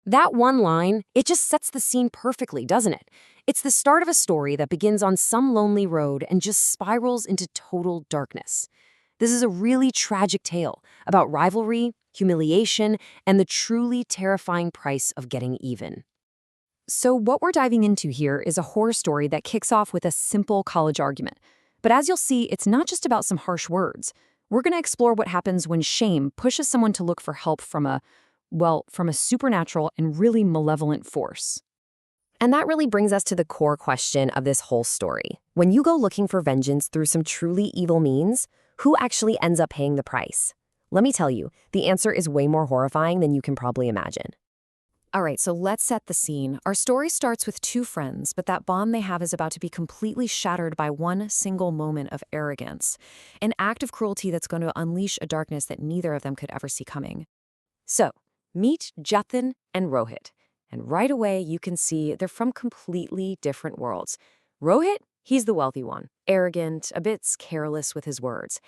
That one line, it just sets the scene perfectly, doesn't it? It's the start of a story that begins on some lonely road and just spirals into total darkness. This is a really tragic tale about rivalry, humiliation, and the truly terrifying price of getting even. So, what we're diving into here is a horror story that kicks off with a simple college argument. But as you'll see, it's not just about some harsh words. We're going to explore what happens when shame pushes someone to look for help from a supernatural and really malevolent force. And that really brings us to the core question of this whole story. When you go looking for vengeance through some truly evil means, who actually ends up paying the price? Let me tell you, the answer is way more horrifying than you can probably imagine. All right, so let's set the scene. Our story starts with two friends, but that bond they have is about to be completely shattered by one single moment of arrogance, an act of cruelty that's going to unleash a darkness that neither of them could ever see coming. So, meet Jatin and Rohit. And right away, you can see they're from completely different worlds. Rohit, he's the wealthy one, arrogant, a bit careless with his words.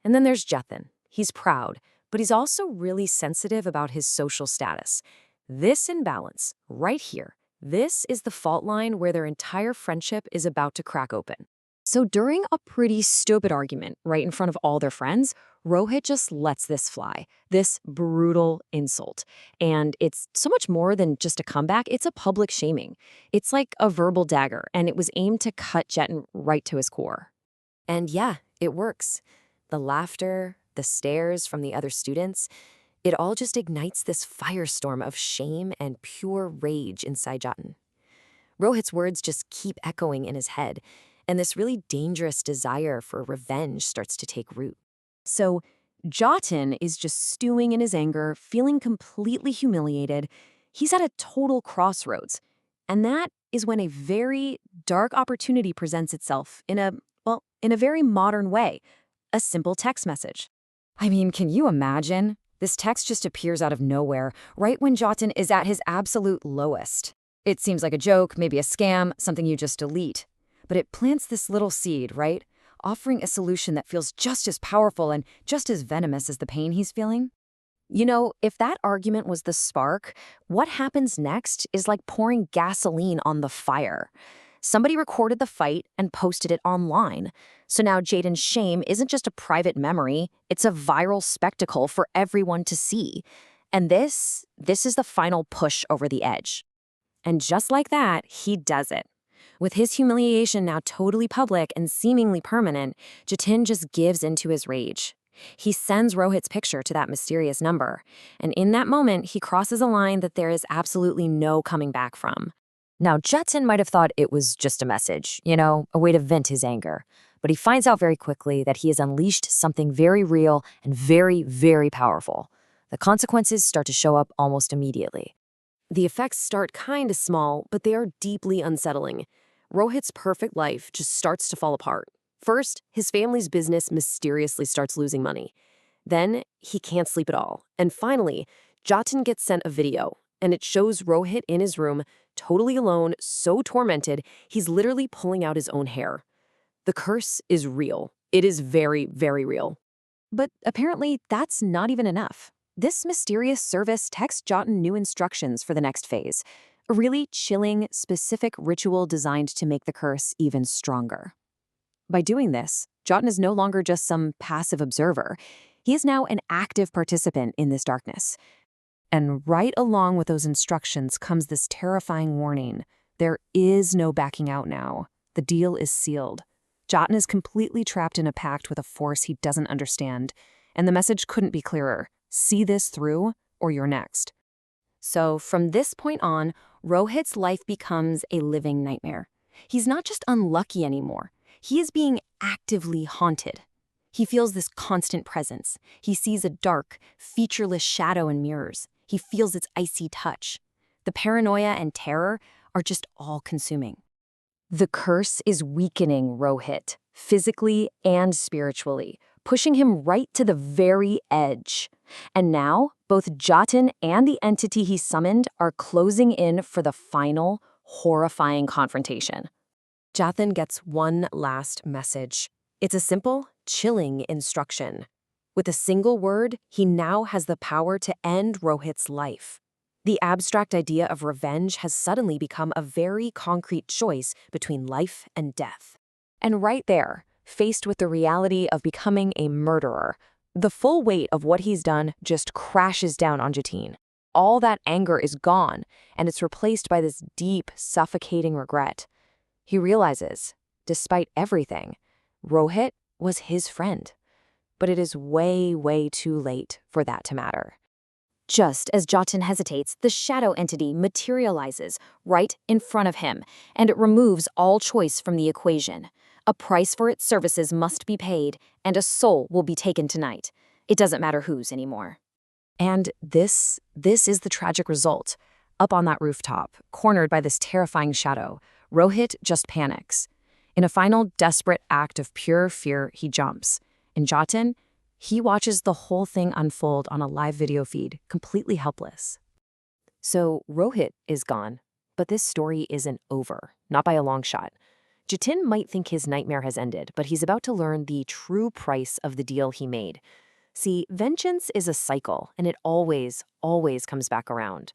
And then there's Jatin. He's proud, but he's also really sensitive about his social status. This imbalance, right here, this is the fault line where their entire friendship is about to crack open. So during a pretty stupid argument right in front of all their friends, Rohit just lets this fly, this brutal insult. And it's so much more than just a comeback, it's a public shaming. It's like a verbal dagger, and it was aimed to cut Jatin right to his core. And yeah, it works. The laughter, the stares from the other students, it all just ignites this firestorm of shame and pure rage inside Jatin. Rohit's words just keep echoing in his head, and this really dangerous desire for revenge starts to take root. So Jatin is just stewing in his anger, feeling completely humiliated. He's at a total crossroads. And that is when a very dark opportunity presents itself in a very modern way, a simple text message. I mean, can you imagine? This text just appears out of nowhere, right when Jatin is at his absolute lowest. It seems like a joke, maybe a scam, something you just delete. But it plants this little seed, right? Offering a solution that feels just as powerful and just as venomous as the pain he's feeling. You know, if that argument was the spark, what happens next is like pouring gasoline on the fire. Somebody recorded the fight and posted it online. So now Jaden's shame isn't just a private memory, it's a viral spectacle for everyone to see. And this is the final push over the edge. And just like that, he does it. With his humiliation now totally public and seemingly permanent, Jatin just gives into his rage. He sends Rohit's picture to that mysterious number. And in that moment, he crosses a line that there is absolutely no coming back from. Now, Jatin might have thought it was just a message, a way to vent his anger. But he finds out very quickly that he has unleashed something very real and very, very powerful. The consequences start to show up almost immediately. The effects start kind of small, but they are deeply unsettling. Rohit's perfect life just starts to fall apart. First, his family's business mysteriously starts losing money. Then, he can't sleep at all. And finally, Jatin gets sent a video, and it shows Rohit in his room, totally alone, so tormented, he's literally pulling out his own hair. The curse is real. It is very, very real. But apparently, that's not even enough. This mysterious service texts Jatin new instructions for the next phase, a really chilling, specific ritual designed to make the curse even stronger. By doing this, Jatin is no longer just some passive observer. He is now an active participant in this darkness. And right along with those instructions comes this terrifying warning. There is no backing out now. The deal is sealed. Jatin is completely trapped in a pact with a force he doesn't understand. And the message couldn't be clearer. See this through, or you're next. So from this point on, Rohit's life becomes a living nightmare. He's not just unlucky anymore. He is being actively haunted. He feels this constant presence. He sees a dark, featureless shadow in mirrors. He feels its icy touch. The paranoia and terror are just all-consuming. The curse is weakening Rohit, physically and spiritually, pushing him right to the very edge. And now, both Jatin and the entity he summoned are closing in for the final, horrifying confrontation. Jatin gets one last message. It's a simple, chilling instruction. With a single word, he now has the power to end Rohit's life. The abstract idea of revenge has suddenly become a very concrete choice between life and death. And right there, faced with the reality of becoming a murderer, the full weight of what he's done just crashes down on Jatin. All that anger is gone, and it's replaced by this deep, suffocating regret. He realizes, despite everything, Rohit was his friend. But it is way, way too late for that to matter. Just as Jatin hesitates, the shadow entity materializes right in front of him, and it removes all choice from the equation. A price for its services must be paid, and a soul will be taken tonight. It doesn't matter whose anymore. And this is the tragic result. Up on that rooftop, cornered by this terrifying shadow, Rohit just panics. In a final desperate act of pure fear, he jumps. And Jatin, he watches the whole thing unfold on a live video feed, completely helpless. So Rohit is gone, but this story isn't over, not by a long shot. Jatin might think his nightmare has ended, but he's about to learn the true price of the deal he made. See, vengeance is a cycle, and it always, always comes back around.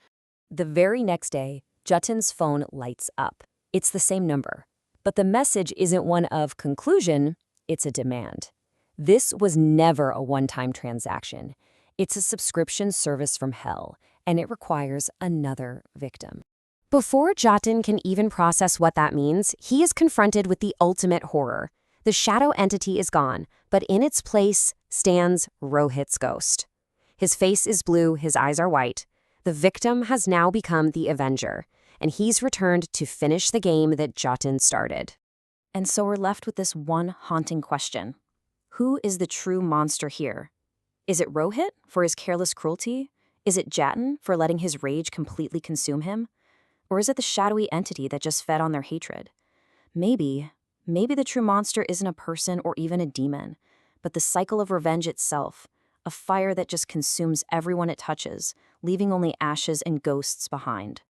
The very next day, Jatin's phone lights up. It's the same number. But the message isn't one of conclusion, it's a demand. This was never a one-time transaction. It's a subscription service from hell, and it requires another victim. Before Jatin can even process what that means, he is confronted with the ultimate horror. The shadow entity is gone, but in its place stands Rohit's ghost. His face is blue, his eyes are white. The victim has now become the avenger, and he's returned to finish the game that Jatin started. And so we're left with this one haunting question. Who is the true monster here? Is it Rohit for his careless cruelty? Is it Jatin for letting his rage completely consume him? Or is it the shadowy entity that just fed on their hatred? Maybe the true monster isn't a person or even a demon, but the cycle of revenge itself, a fire that just consumes everyone it touches, leaving only ashes and ghosts behind.